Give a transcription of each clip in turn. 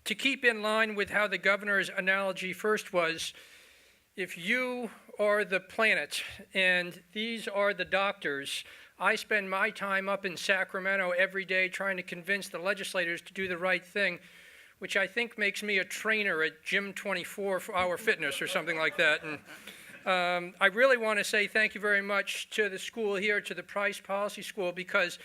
To keep in line with how the governor's analogy first was, if you are the planet and these are the doctors, I spend my time up in Sacramento every day trying to convince the legislators to do the right thing, which I think makes me a trainer at Gym 24-Hour Fitness or something like that. And I really want to say thank you very much to the school here, to the Price Policy School, because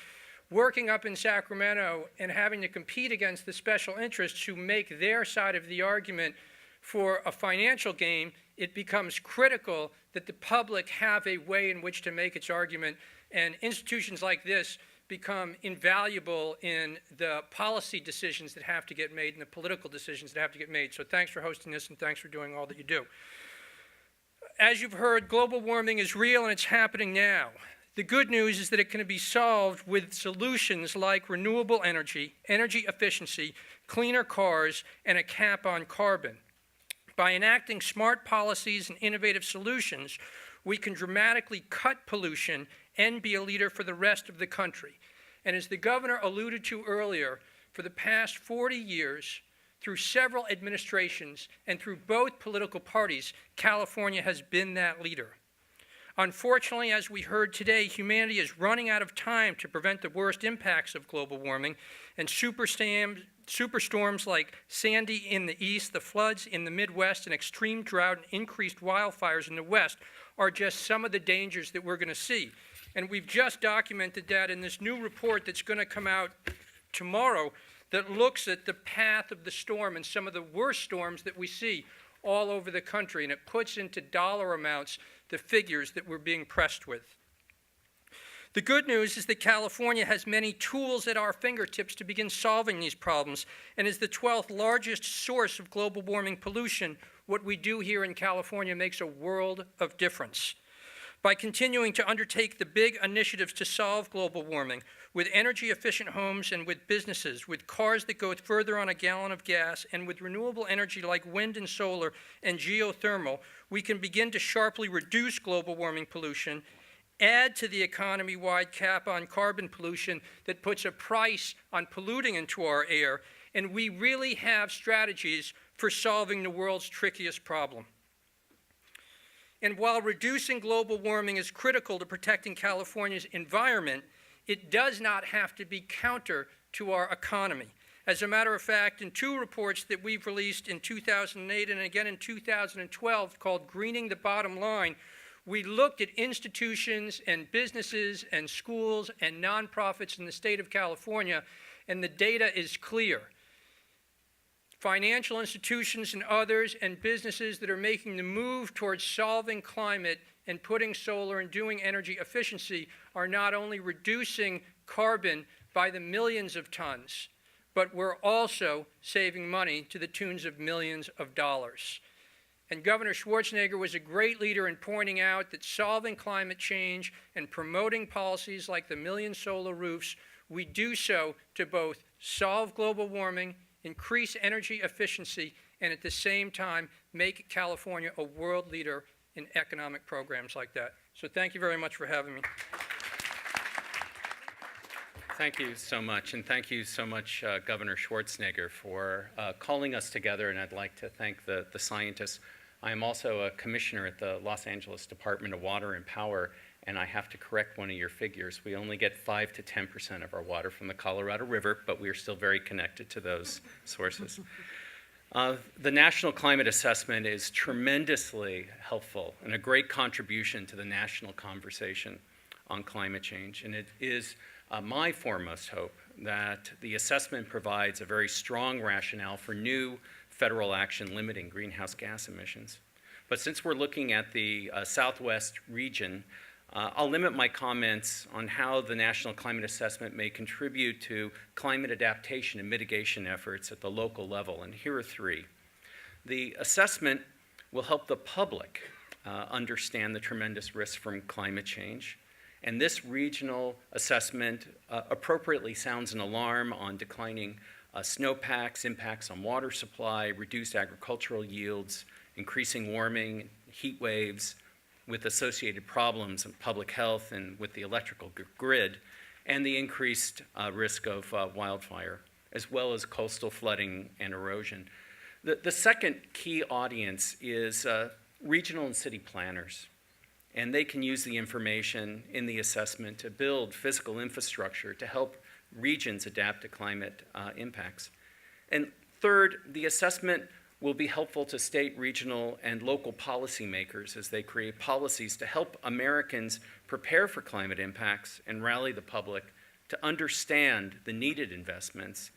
working up in Sacramento and having to compete against the special interests who make their side of the argument for a financial gain, it becomes critical that the public have a way in which to make its argument, and institutions like this become invaluable in the policy decisions that have to get made and the political decisions that have to get made. So thanks for hosting this, and thanks for doing all that you do. As you've heard, global warming is real and it's happening now. The good news is that it can be solved with solutions like renewable energy, energy efficiency, cleaner cars, and a cap on carbon. By enacting smart policies and innovative solutions, we can dramatically cut pollution and be a leader for the rest of the country. And as the governor alluded to earlier, for the past 40 years, through several administrations and through both political parties, California has been that leader. Unfortunately, as we heard today, humanity is running out of time to prevent the worst impacts of global warming, and superstorms like Sandy in the east, the floods in the Midwest, and extreme drought and increased wildfires in the west are just some of the dangers that we're going to see. And we've just documented that in this new report that's going to come out tomorrow that looks at the path of the storm and some of the worst storms that we see all over the country, and it puts into dollar amounts the figures that we're being pressed with. The good news is that California has many tools at our fingertips to begin solving these problems, and is the 12th largest source of global warming pollution. What we do here in California makes a world of difference. By continuing to undertake the big initiatives to solve global warming, with energy-efficient homes and with businesses, with cars that go further on a gallon of gas, and with renewable energy like wind and solar and geothermal, we can begin to sharply reduce global warming pollution, add to the economy-wide cap on carbon pollution that puts a price on polluting into our air, and we really have strategies for solving the world's trickiest problem. And while reducing global warming is critical to protecting California's environment, it does not have to be counter to our economy. As a matter of fact, in two reports that we've released in 2008 and again in 2012 called Greening the Bottom Line, we looked at institutions and businesses and schools and nonprofits in the state of California, and the data is clear. Financial institutions and others and businesses that are making the move towards solving climate and putting solar and doing energy efficiency are not only reducing carbon by the millions of tons, but we're also saving money to the tunes of millions of dollars. And Governor Schwarzenegger was a great leader in pointing out that solving climate change and promoting policies like the million solar roofs, we do so to both solve global warming, increase energy efficiency, and at the same time make California a world leader in economic programs like that. So thank you very much for having me. Thank you so much, and thank you so much, Governor Schwarzenegger, for calling us together, and I'd like to thank the scientists. I am also a commissioner at the Los Angeles Department of Water and Power, and I have to correct one of your figures. We only get 5 to 10% of our water from the Colorado River, but we are still very connected to those sources. The National Climate Assessment is tremendously helpful and a great contribution to the national conversation on climate change, and it is my foremost hope that the assessment provides a very strong rationale for new federal action limiting greenhouse gas emissions. But since we're looking at the Southwest region, I'll limit my comments on how the National Climate Assessment may contribute to climate adaptation and mitigation efforts at the local level, and here are three. The assessment will help the public understand the tremendous risks from climate change, and this regional assessment appropriately sounds an alarm on declining snowpacks, impacts on water supply, reduced agricultural yields, increasing warming, heat waves, with associated problems in public health and with the electrical grid, and the increased risk of wildfire. as well as coastal flooding and erosion. The second key audience is regional and city planners. And they can use the information in the assessment to build physical infrastructure to help regions adapt to climate impacts. And third, the assessment will be helpful to state, regional, and local policymakers as they create policies to help Americans prepare for climate impacts and rally the public to understand the needed investments.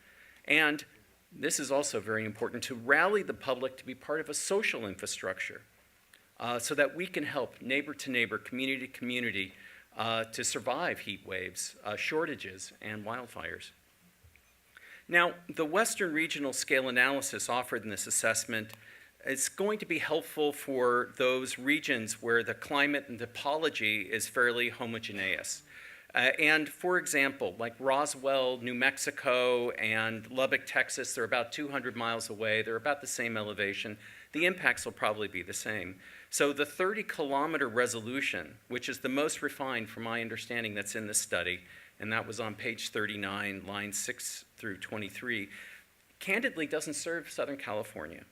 And this is also very important, to rally the public to be part of a social infrastructure so that we can help neighbor to neighbor, community to community to survive heat waves, shortages, and wildfires. Now, the Western Regional Scale Analysis offered in this assessment is going to be helpful for those regions where the climate and topology is fairly homogeneous. And for example, like Roswell, New Mexico, and Lubbock, Texas, they're about 200 miles away. They're about the same elevation. The impacts will probably be the same. So the 30-kilometer resolution, which is the most refined from my understanding that's in this study, and that was on page 39, lines 6 through 23, candidly doesn't serve Southern California.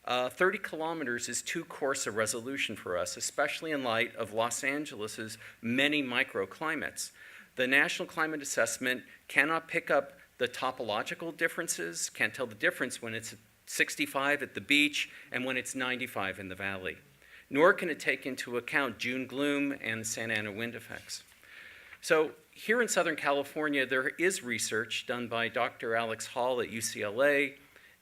30 kilometers is too coarse a resolution for us, especially in light of Los Angeles's many microclimates. The National Climate Assessment cannot pick up the topological differences, can't tell the difference when it's 65 at the beach and when it's 95 in the valley. Nor can it take into account June gloom and Santa Ana wind effects. So here in Southern California, there is research done by Dr. Alex Hall at UCLA,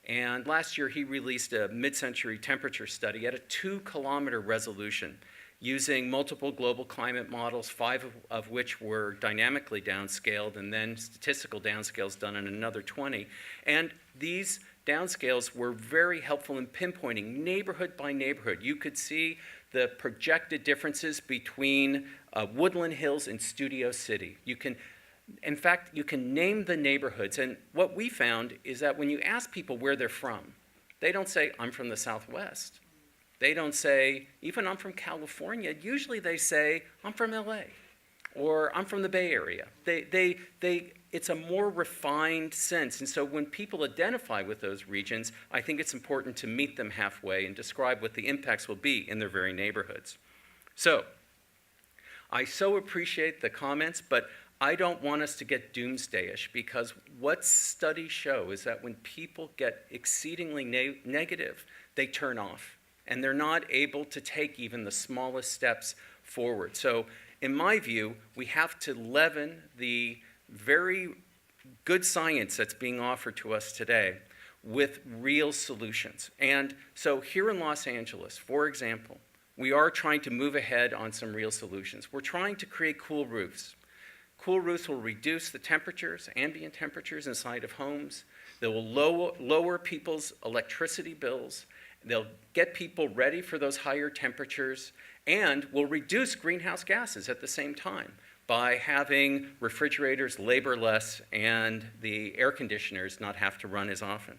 and last year he released a mid-century temperature study at a 2-kilometer resolution using multiple global climate models, 5 of which were dynamically downscaled, and then statistical downscales done on another 20. And these downscales were very helpful in pinpointing neighborhood by neighborhood. You could see the projected differences between Woodland Hills and Studio City. In fact, you can name the neighborhoods, and what we found is that when you ask people where they're from, they don't say, I'm from the Southwest. They don't say, even I'm from California. Usually they say, I'm from LA, or I'm from the Bay Area. It's a more refined sense, and so when people identify with those regions, I think it's important to meet them halfway and describe what the impacts will be in their very neighborhoods. So, I so appreciate the comments, but I don't want us to get doomsdayish, because what studies show is that when people get exceedingly negative, they turn off, and they're not able to take even the smallest steps forward. So in my view, we have to leaven the very good science that's being offered to us today with real solutions. And so here in Los Angeles, for example, we are trying to move ahead on some real solutions. We're trying to create cool roofs. Cool roofs will reduce the temperatures, ambient temperatures inside of homes. They will lower people's electricity bills. They'll get people ready for those higher temperatures, and will reduce greenhouse gases at the same time by having refrigerators labor less and the air conditioners not have to run as often.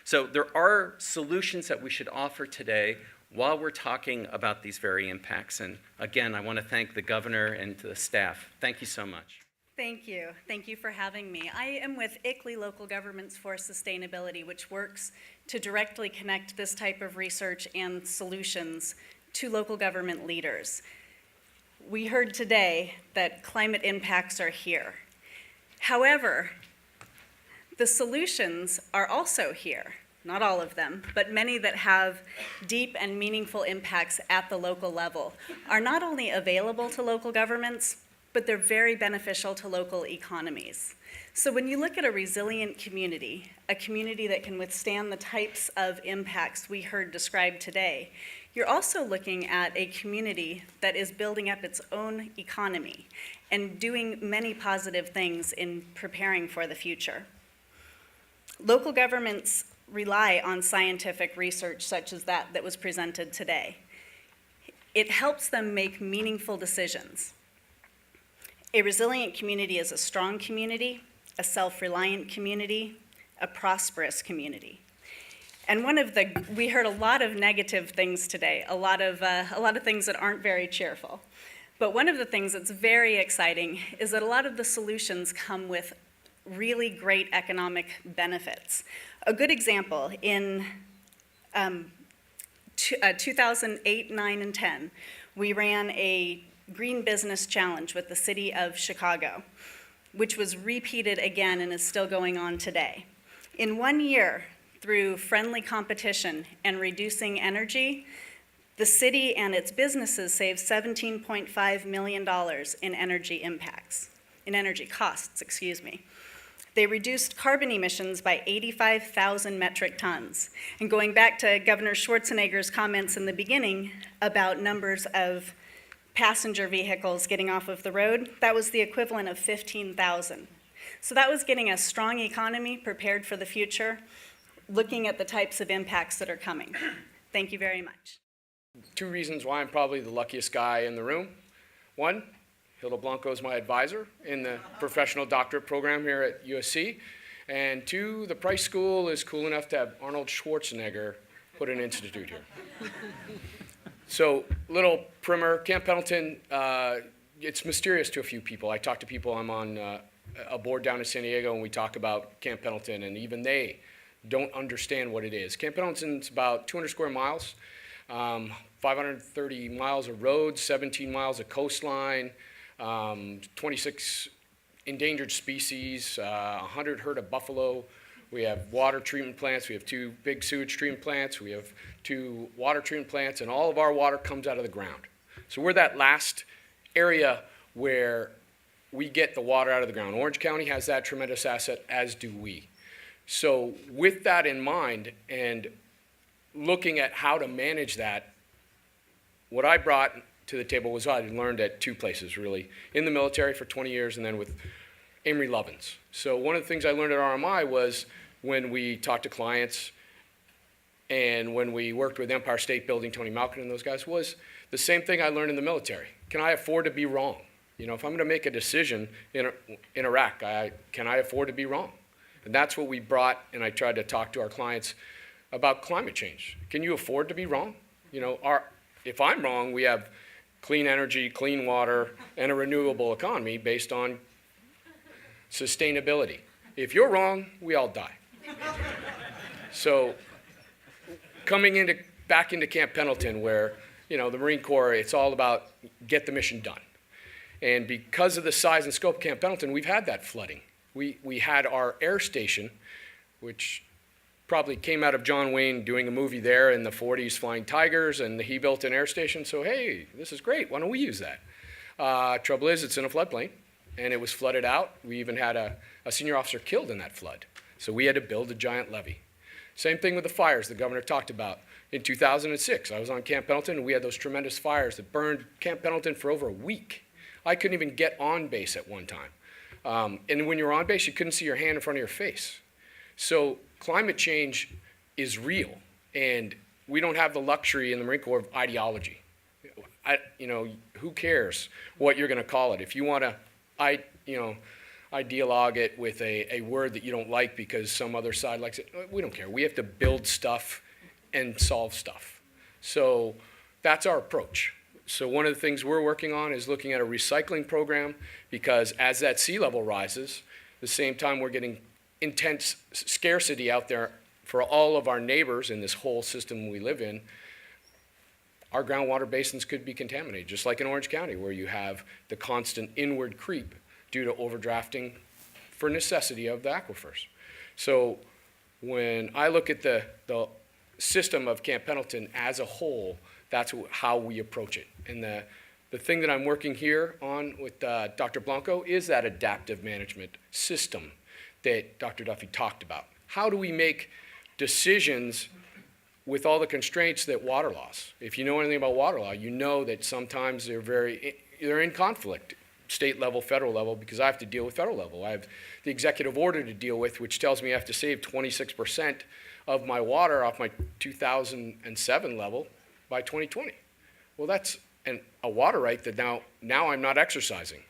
So there are solutions that we should offer today while we're talking about these very impacts. And again, I want to thank the governor and the staff. Thank you so much. Thank you. Thank you for having me. I am with ICLEI-Local Governments for Sustainability, which works to directly connect this type of research and solutions to local government leaders. We heard today that climate impacts are here. However, the solutions are also here. Not all of them, but many that have deep and meaningful impacts at the local level are not only available to local governments, but they're very beneficial to local economies. So when you look at a resilient community, a community that can withstand the types of impacts we heard described today, you're also looking at a community that is building up its own economy and doing many positive things in preparing for the future. Local governments rely on scientific research such as that was presented today. It helps them make meaningful decisions. A resilient community is a strong community, a self-reliant community, a prosperous community. And we heard a lot of negative things today, a lot of things that aren't very cheerful. But one of the things that's very exciting is that a lot of the solutions come with really great economic benefits. A good example, in 2008, 9, and 10, we ran a Green Business Challenge with the city of Chicago, which was repeated again and is still going on today. In 1 year, through friendly competition and reducing energy, the city and its businesses saved $17.5 million in energy costs. They reduced carbon emissions by 85,000 metric tons. And going back to Governor Schwarzenegger's comments in the beginning about numbers of passenger vehicles getting off of the road, that was the equivalent of 15,000. So that was getting a strong economy prepared for the future, looking at the types of impacts that are coming. Thank you very much. 2 reasons why I'm probably the luckiest guy in the room. 1, Hilda Blanco is my advisor in the professional doctorate program here at USC. And 2, the Price School is cool enough to have Arnold Schwarzenegger put an institute here. So, little primer, Camp Pendleton, it's mysterious to a few people. I talk to people, I'm on a board down in San Diego, and we talk about Camp Pendleton, and even they don't understand what it is. Camp Pendleton's about 200 square miles. 530 miles of roads, 17 miles of coastline, 26 endangered species, 100 herd of buffalo. We have water treatment plants. We have 2 big sewage treatment plants. We have 2 water treatment plants, and all of our water comes out of the ground. So we're that last area where we get the water out of the ground. Orange County has that tremendous asset, as do we. So with that in mind, and looking at how to manage that, what I brought to the table was what I learned at 2 places, really. In the military for 20 years, and then with Amory Lovins. So one of the things I learned at RMI was when we talked to clients and when we worked with Empire State Building, Tony Malkin and those guys, was the same thing I learned in the military. Can I afford to be wrong? You know, if I'm going to make a decision in Iraq, can I afford to be wrong? And that's what we brought, and I tried to talk to our clients about climate change. Can you afford to be wrong? You know, if I'm wrong, we have clean energy, clean water, and a renewable economy based on sustainability. If you're wrong, we all die. So coming back into Camp Pendleton, where, you know, the Marine Corps, it's all about get the mission done. And because of the size and scope of Camp Pendleton, we've had that flooding. We had our air station, which probably came out of John Wayne doing a movie there in the 40s, Flying Tigers, and he built an air station, so hey, this is great, why don't we use that? Trouble is, it's in a floodplain, and it was flooded out. We even had a senior officer killed in that flood, so we had to build a giant levee. Same thing with the fires the governor talked about. In 2006, I was on Camp Pendleton, and we had those tremendous fires that burned Camp Pendleton for over a week. I couldn't even get on base at one time. And when you were on base, you couldn't see your hand in front of your face. So climate change is real, and we don't have the luxury in the Marine Corps of ideology. Who cares what you're going to call it? If you want to, ideologue it with a word that you don't like because some other side likes it, we don't care. We have to build stuff and solve stuff. So that's our approach. So one of the things we're working on is looking at a recycling program, because as that sea level rises, at the same time we're getting intense scarcity out there for all of our neighbors in this whole system we live in. Our groundwater basins could be contaminated, just like in Orange County, where you have the constant inward creep due to overdrafting for necessity of the aquifers. So when I look at the system of Camp Pendleton as a whole, that's how we approach it. And the thing that I'm working here on with Dr. Blanco is that adaptive management system that Dr. Duffy talked about. How do we make decisions with all the constraints that water laws? If you know anything about water law, you know that sometimes they're in conflict, state level, federal level, because I have to deal with federal level. I have the executive order to deal with, which tells me I have to save 26% of my water off my 2007 level by 2020. Well, that's a water right that now I'm not exercising.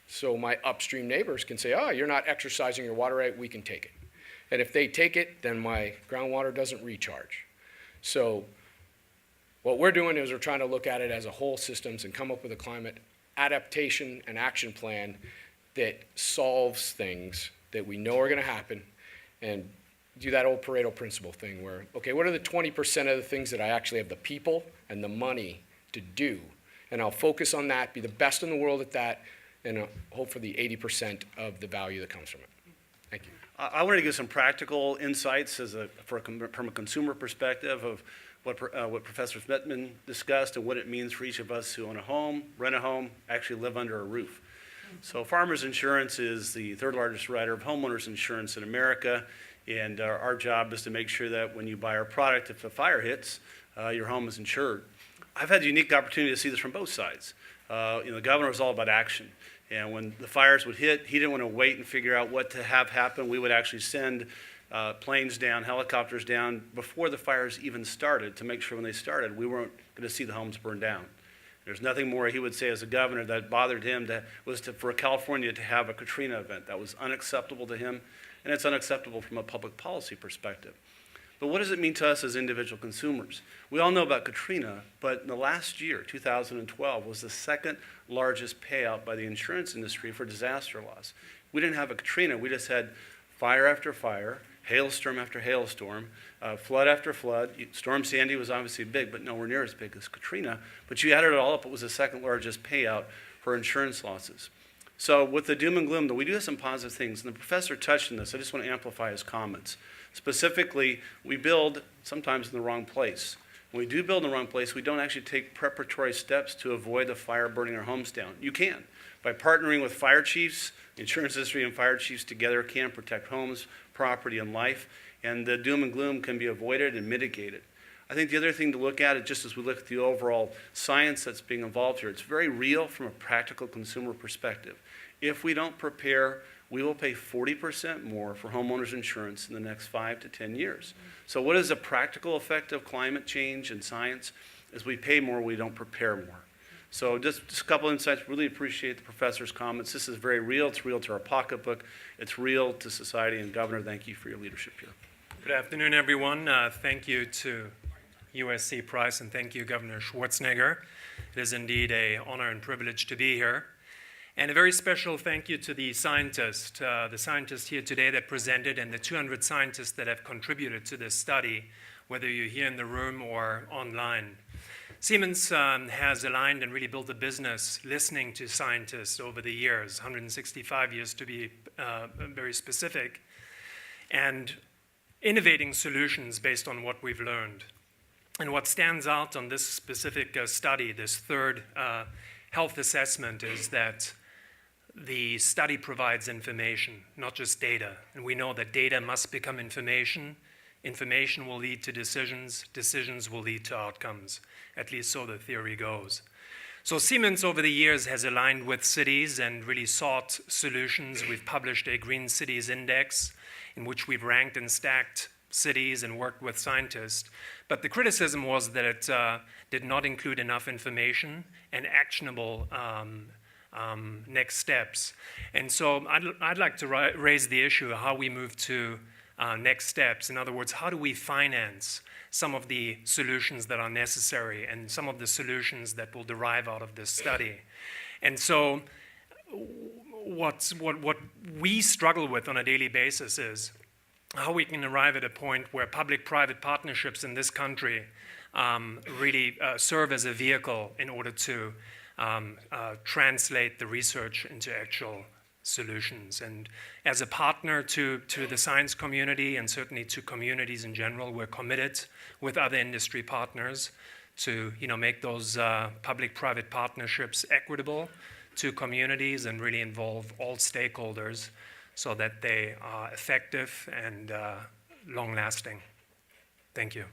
So my upstream neighbors can say, oh, you're not exercising your water right, we can take it. And if they take it, then my groundwater doesn't recharge. So what we're doing is we're trying to look at it as a whole systems and come up with a climate adaptation and action plan that solves things that we know are going to happen, and do that old Pareto principle thing where, okay, what are the 20% of the things that I actually have the people and the money to do? And I'll focus on that, be the best in the world at that, and hope for the 80% of the value that comes from it. Thank you. I wanted to give some practical insights from a consumer perspective of what Professor Svetman discussed and what it means for each of us who own a home, rent a home, actually live under a roof. So Farmers Insurance is the third largest writer of homeowners insurance in America, and our job is to make sure that when you buy our product, if a fire hits, your home is insured. I've had the unique opportunity to see this from both sides. The governor was all about action. And when the fires would hit, he didn't want to wait and figure out what to have happen. We would actually send planes down, helicopters down before the fires even started to make sure when they started, we weren't going to see the homes burn down. There's nothing more he would say as a governor that bothered him for California to have a Katrina event. That was unacceptable to him, and it's unacceptable from a public policy perspective. But what does it mean to us as individual consumers? We all know about Katrina, but in the last year, 2012, was the second largest payout by the insurance industry for disaster loss. We didn't have a Katrina, we just had fire after fire, hailstorm after hailstorm, flood after flood. Storm Sandy was obviously big, but nowhere near as big as Katrina. But you added it all up, it was the second largest payout for insurance losses. So with the doom and gloom, though, we do have some positive things. And the professor touched on this. I just want to amplify his comments. Specifically, we build sometimes in the wrong place. When we do build in the wrong place, we don't actually take preparatory steps to avoid the fire burning our homes down. You can. By partnering with fire chiefs, the insurance industry and fire chiefs together can protect homes, property, and life. And the doom and gloom can be avoided and mitigated. I think the other thing to look at, just as we look at the overall science that's being involved here, it's very real from a practical consumer perspective. If we don't prepare, we will pay 40% more for homeowners insurance in the next 5 to 10 years. So what is the practical effect of climate change and science? As we pay more, we don't prepare more. So just a couple insights. Really appreciate the professor's comments. This is very real. It's real to our pocketbook. It's real to society. And Governor, thank you for your leadership here. Good afternoon, everyone. Thank you to USC Price, and thank you, Governor Schwarzenegger. It is indeed an honor and privilege to be here. And a very special thank you to the scientists here today that presented, and the 200 scientists that have contributed to this study, whether you're here in the room or online. Siemens has aligned and really built a business listening to scientists over the years, 165 years to be very specific, and innovating solutions based on what we've learned. And what stands out on this specific study, this third health assessment, is that the study provides information, not just data. And we know that data must become information. Information will lead to decisions. Decisions will lead to outcomes. At least so the theory goes. So Siemens over the years has aligned with cities and really sought solutions. We've published a Green Cities Index in which we've ranked and stacked cities and worked with scientists. But the criticism was that it did not include enough information and actionable next steps. And so I'd like to raise the issue of how we move to next steps. In other words, how do we finance some of the solutions that are necessary and some of the solutions that will derive out of this study? And so what we struggle with on a daily basis is how we can arrive at a point where public-private partnerships in this country really serve as a vehicle in order to translate the research into actual solutions. And as a partner to the science community and certainly to communities in general, we're committed with other industry partners to make those public-private partnerships equitable to communities and really involve all stakeholders so that they are effective and long-lasting. Thank you.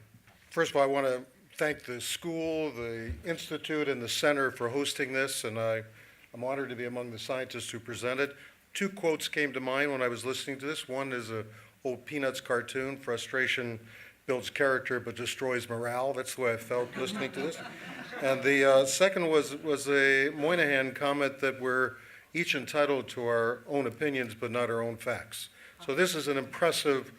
First of all, I want to thank the school, the institute, and the center for hosting this, and I'm honored to be among the scientists who presented. Two quotes came to mind when I was listening to this. One is an old Peanuts cartoon, "Frustration builds character but destroys morale." That's the way I felt listening to this. And the second was a Moynihan comment that we're each entitled to our own opinions but not our own facts. So this is an impressive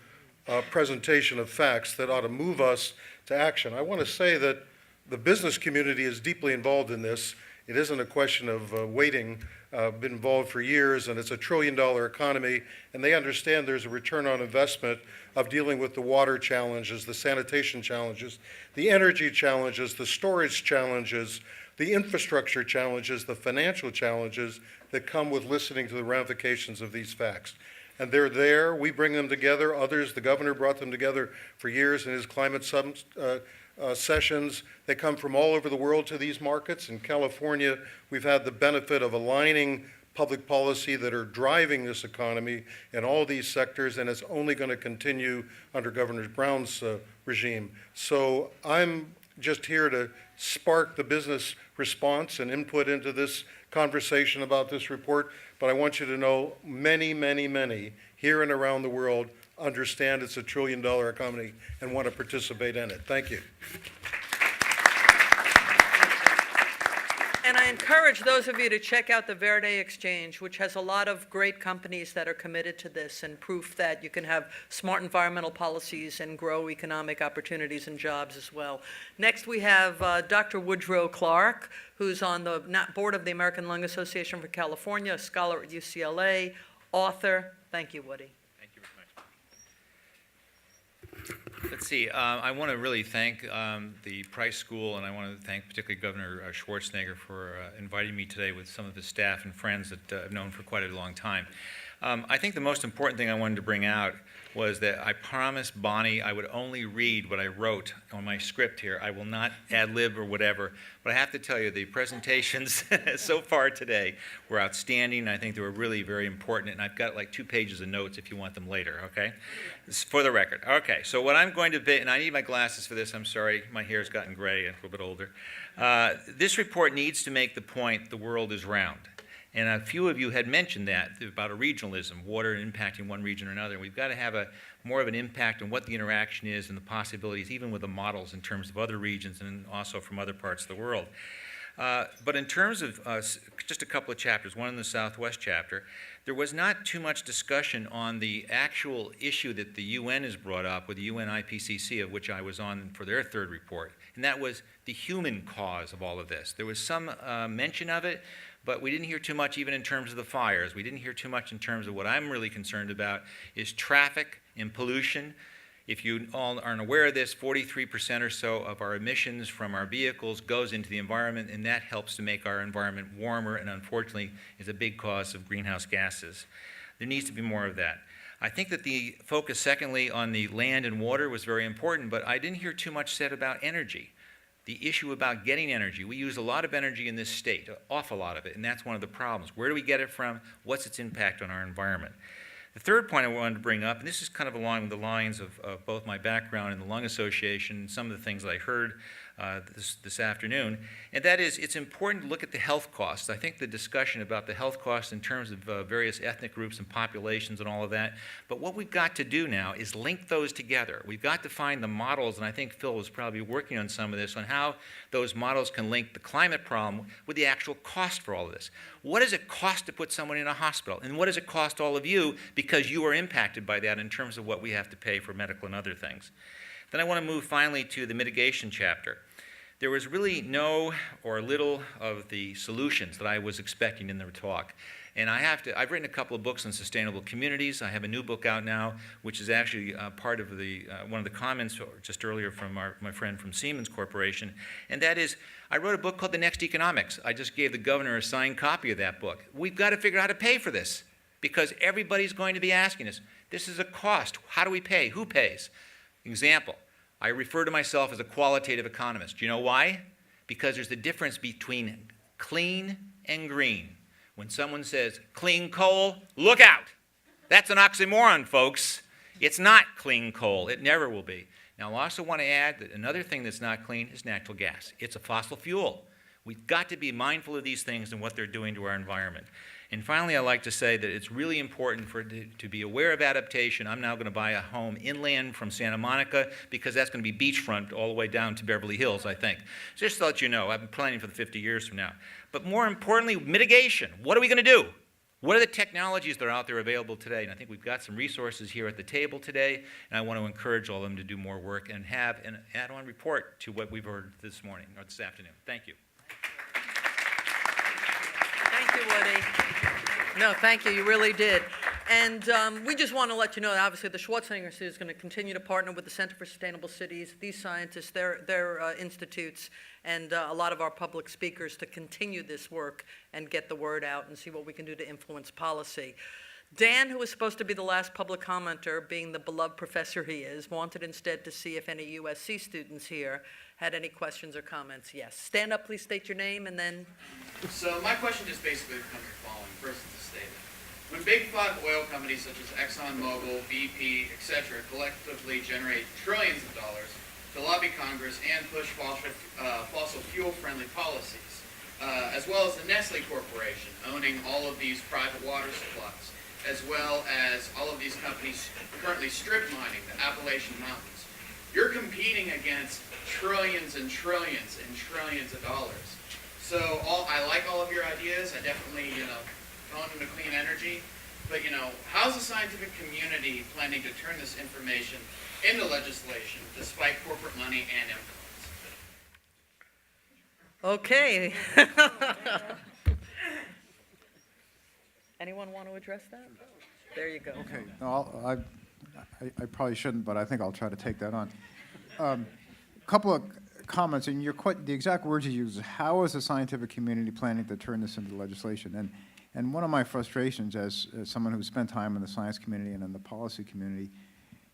presentation of facts that ought to move us to action. I want to say that the business community is deeply involved in this, It isn't a question of waiting. Been involved for years, and it's a $1 trillion economy, and they understand there's a return on investment of dealing with the water challenges, the sanitation challenges, the energy challenges, the storage challenges, the infrastructure challenges, the financial challenges that come with listening to the ramifications of these facts. And they're there. We bring them together. Others, the governor brought them together for years in his climate sessions. They come from all over the world to these markets. In California, we've had the benefit of aligning public policy that are driving this economy in all these sectors, and it's only going to continue under Governor Brown's regime. So I'm just here to spark the business response and input into this conversation about this report, but I want you to know many, many, many here and around the world understand it's a $1 trillion economy and want to participate in it. Thank you. And I encourage those of you to check out the Verdexchange, which has a lot of great companies that are committed to this and proof that you can have smart environmental policies and grow economic opportunities and jobs as well. Next, we have Dr. Woodrow Clark, who's on the board of the American Lung Association for California, a scholar at UCLA, author. Thank you, Woody. Thank you very much. Let's see. I want to really thank the Price School, and I want to thank particularly Governor Schwarzenegger for inviting me today with some of his staff and friends that I've known for quite a long time. I think the most important thing I wanted to bring out was that I promised Bonnie I would only read what I wrote on my script here. I will not ad-lib or whatever, but I have to tell you the presentations so far today were outstanding. I think they were really very important, and I've got like 2 pages of notes if you want them later, okay? This is for the record. Okay, so what I'm going to be, and I need my glasses for this, I'm sorry, my hair's gotten gray and a little bit older. This report needs to make the point the world is round. And a few of you had mentioned that, about a regionalism, water impacting one region or another. We've got to have more of an impact on what the interaction is and the possibilities, even with the models in terms of other regions and also from other parts of the world. But in terms of just a couple of chapters, one in the Southwest chapter, there was not too much discussion on the actual issue that the UN has brought up with the UN IPCC, of which I was on for their 3rd report, and that was the human cause of all of this. There was some mention of it, but we didn't hear too much even in terms of the fires. We didn't hear too much in terms of what I'm really concerned about is traffic and pollution. If you all aren't aware of this, 43% or so of our emissions from our vehicles goes into the environment, and that helps to make our environment warmer and unfortunately is a big cause of greenhouse gases. There needs to be more of that. I think that the focus, secondly, on the land and water was very important, but I didn't hear too much said about energy. The issue about getting energy. We use a lot of energy in this state, an awful lot of it, and that's one of the problems. Where do we get it from? What's its impact on our environment? The third point I wanted to bring up, and this is kind of along the lines of both my background in the Lung Association and some of the things that I heard this afternoon, and that is it's important to look at the health costs. I think the discussion about the health costs in terms of various ethnic groups and populations and all of that, but what we've got to do now is link those together. We've got to find the models, and I think Phil was probably working on some of this, on how those models can link the climate problem with the actual cost for all of this. What does it cost to put someone in a hospital? And what does it cost all of you because you are impacted by that in terms of what we have to pay for medical and other things? Then I want to move finally to the mitigation chapter. There was really no or little of the solutions that I was expecting in the talk. And I've written a couple of books on sustainable communities. I have a new book out now, which is actually part of one of the comments just earlier from my friend from Siemens Corporation. And that is, I wrote a book called The Next Economics. I just gave the governor a signed copy of that book. We've got to figure out how to pay for this because everybody's going to be asking us, this is a cost. How do we pay? Who pays? Example, I refer to myself as a qualitative economist. Do you know why? Because there's the difference between clean and green. When someone says clean coal, look out. That's an oxymoron, folks. It's not clean coal. It never will be. Now, I also want to add that another thing that's not clean is natural gas. It's a fossil fuel. We've got to be mindful of these things and what they're doing to our environment. And finally, I'd like to say that it's really important to be aware of adaptation. I'm now going to buy a home inland from Santa Monica because that's going to be beachfront all the way down to Beverly Hills, I think. Just to let you know, I've been planning for the 50 years from now. But more importantly, mitigation. What are we going to do? What are the technologies that are out there available today? And I think we've got some resources here at the table today, and I want to encourage all of them to do more work and have an add-on report to what we've heard this morning or this afternoon. Thank you. No, thank you. You really did. And we just want to let you know that obviously the Schwarzenegger Institute is going to continue to partner with the Center for Sustainable Cities, these scientists, their institutes, and a lot of our public speakers to continue this work and get the word out and see what we can do to influence policy. Dan, who was supposed to be the last public commenter, being the beloved professor he is, wanted instead to see if any USC students here had any questions or comments. Yes. Stand up, please state your name, and then... So my question just basically becomes the following. First, it's a statement. When big five oil companies such as ExxonMobil, BP, etc. collectively generate trillions of dollars to lobby Congress and push fossil fuel-friendly policies, as well as the Nestle Corporation owning all of these private water supplies, as well as all of these companies currently strip mining the Appalachian Mountains, you're competing against trillions and trillions and trillions of dollars. So I like all of your ideas. I definitely, going into clean energy. But, how's the scientific community planning to turn this information into legislation despite corporate money and influence? Okay. Anyone want to address that? There you go. Okay, no, I probably shouldn't, but I think I'll try to take that on. Couple of comments, and the exact words you use, how is the scientific community planning to turn this into legislation? And one of my frustrations as someone who's spent time in the science community and in the policy community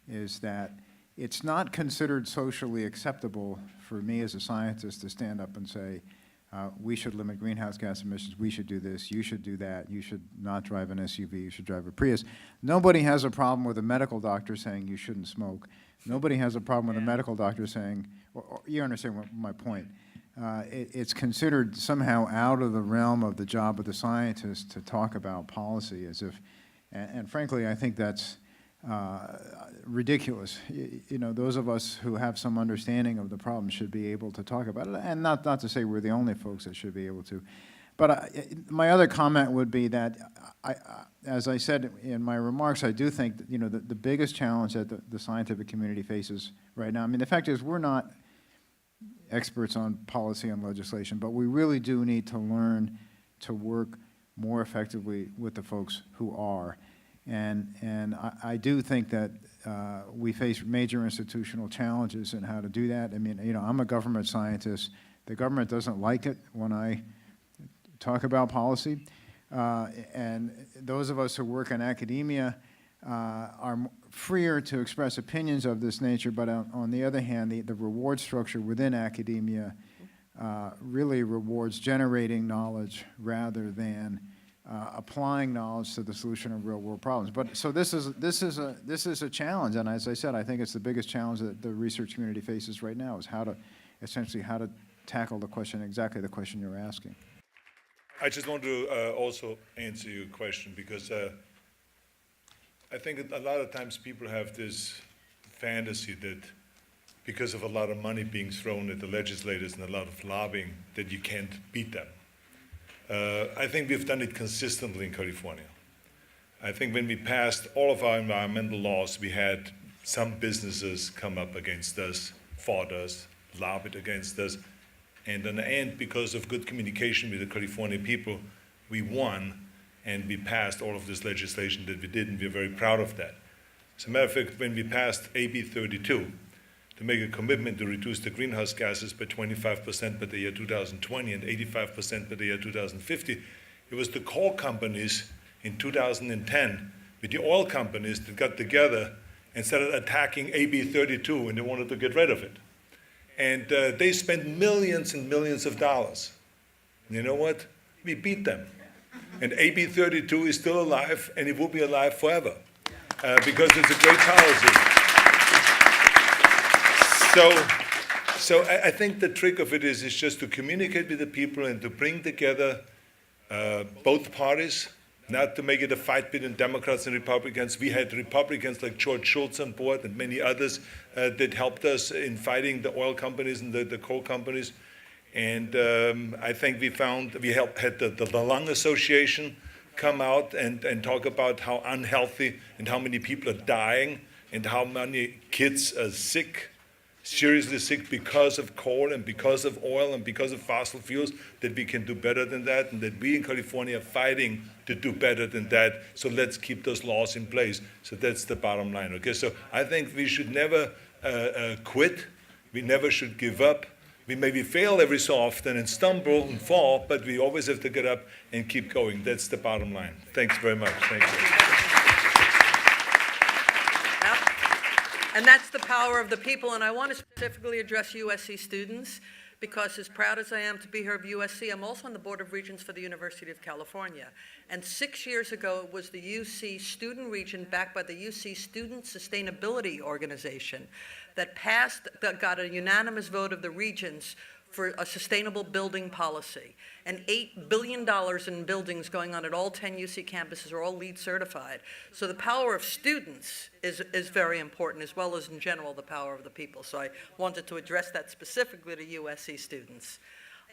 is that it's not considered socially acceptable for me as a scientist to stand up and say, we should limit greenhouse gas emissions, we should do this, you should do that, you should not drive an SUV, you should drive a Prius. Nobody has a problem with a medical doctor saying you shouldn't smoke. Nobody has a problem with a medical doctor saying, or you understand my point. It's considered somehow out of the realm of the job of the scientist to talk about policy as if, and frankly, I think that's ridiculous. Those of us who have some understanding of the problem should be able to talk about it, and not to say we're the only folks that should be able to. But my other comment would be that, as I said in my remarks, I do think that, the biggest challenge that the scientific community faces right now, the fact is we're not experts on policy and legislation, but we really do need to learn to work more effectively with the folks who are. And I do think that we face major institutional challenges in how to do that. I'm a government scientist. The government doesn't like it when I talk about policy. And those of us who work in academia are freer to express opinions of this nature, but on the other hand, the reward structure within academia really rewards generating knowledge rather than applying knowledge to the solution of real-world problems. But so this is a challenge, and as I said, I think it's the biggest challenge that the research community faces right now is how to tackle exactly the question you're asking. I just want to also answer your question because I think a lot of times people have this fantasy that because of a lot of money being thrown at the legislators and a lot of lobbying that you can't beat them. I think we've done it consistently in California. I think when we passed all of our environmental laws, we had some businesses come up against us, fought us, lobbied against us, and in the end, because of good communication with the California people, we won and we passed all of this legislation that we did, and we're very proud of that. As a matter of fact, when we passed AB 32 to make a commitment to reduce the greenhouse gases by 25% by the year 2020 and 85% by the year 2050, it was the coal companies in 2010 with the oil companies that got together and started attacking AB 32, and they wanted to get rid of it. And they spent millions and millions of dollars. And you know what? We beat them. And AB 32 is still alive, and it will be alive forever because it's a great policy. So I think the trick of it is just to communicate with the people and to bring together both parties, not to make it a fight between Democrats and Republicans. We had Republicans like George Shultz on board and many others that helped us in fighting the oil companies and the coal companies. And I think had the Lung Association come out and talk about how unhealthy and how many people are dying and how many kids are sick seriously sick because of coal and because of oil and because of fossil fuels, that we can do better than that, and that we in California are fighting to do better than that. So let's keep those laws in place. So that's the bottom line. Okay, so I think we should never quit. We never should give up. We maybe fail every so often and stumble and fall, but we always have to get up and keep going. That's the bottom line. Thanks very much. Thank you. And that's the power of the people, and I want to specifically address USC students, because as proud as I am to be here at USC, I'm also on the Board of Regents for the University of California. And 6 years ago, it was the UC Student Region, backed by the UC Student Sustainability Organization, that got a unanimous vote of the regents for a sustainable building policy. And $8 billion in buildings going on at all 10 UC campuses are all LEED certified. So the power of students is very important, as well as in general the power of the people. So I wanted to address that specifically to USC students.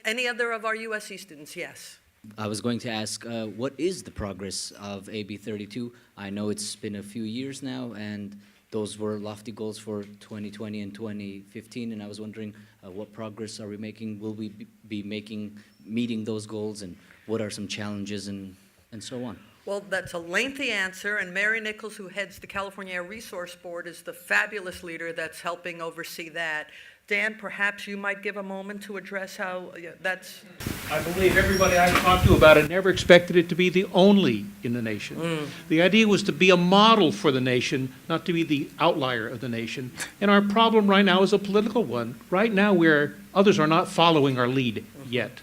Any other of our USC students? Yes. I was going to ask, what is the progress of AB 32? I know it's been a few years now, and those were lofty goals for 2020 and 2015, and I was wondering what progress are we making? Will we be meeting those goals, and what are some challenges and so on? Well, that's a lengthy answer, and Mary Nichols, who heads the California Air Resource Board, is the fabulous leader that's helping oversee that. Dan, perhaps you might give a moment to address how that's... I believe everybody I've talked to about it never expected it to be the only in the nation. The idea was to be a model for the nation, not to be the outlier of the nation. And our problem right now is a political one. Right now, where others are not following our lead yet.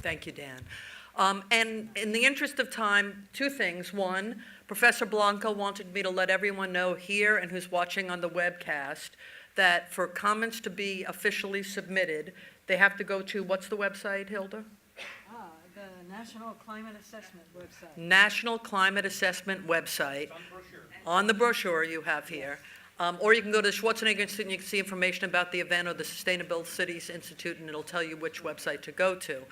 Thank you, Dan. And in the interest of time, two things. One, Professor Blanco wanted me to let everyone know here and who's watching on the webcast that for comments to be officially submitted, they have to go to, what's the website, Hilda? The National Climate Assessment website. National Climate Assessment website. On the brochure you have here. Or you can go to the Schwarzenegger Institute and you can see information about the event, or the Sustainable Cities Institute, and it'll tell you which website to go to.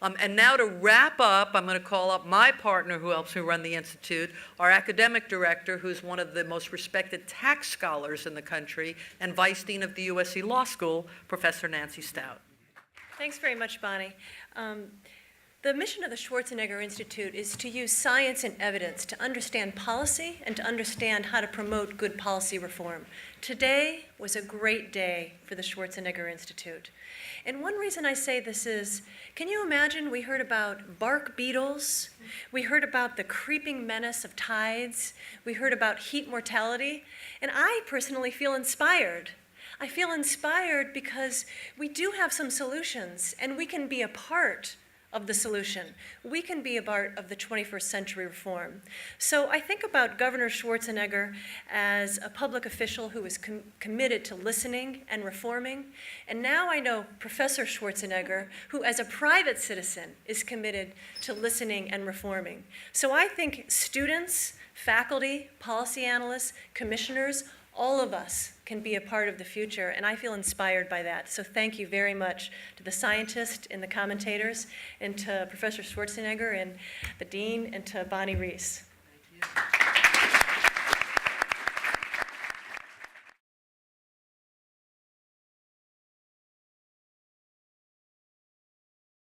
And now to wrap up, I'm going to call up my partner who helps me run the Institute, our academic director, who's one of the most respected tax scholars in the country, and Vice Dean of the USC Law School, Professor Nancy Staudt. Thanks very much, Bonnie. The mission of the Schwarzenegger Institute is to use science and evidence to understand policy and to understand how to promote good policy reform. Today was a great day for the Schwarzenegger Institute. And one reason I say this is, can you imagine we heard about bark beetles, we heard about the creeping menace of tides, we heard about heat mortality, and I personally feel inspired. I feel inspired because we do have some solutions, and we can be a part of the solution. We can be a part of the 21st century reform. So I think about Governor Schwarzenegger as a public official who is committed to listening and reforming. And now I know Professor Schwarzenegger, who as a private citizen is committed to listening and reforming. So I think students, faculty, policy analysts, commissioners, all of us can be a part of the future, and I feel inspired by that. So thank you very much to the scientists and the commentators, and to Professor Schwarzenegger and the dean, and to Bonnie Reiss. Thank you.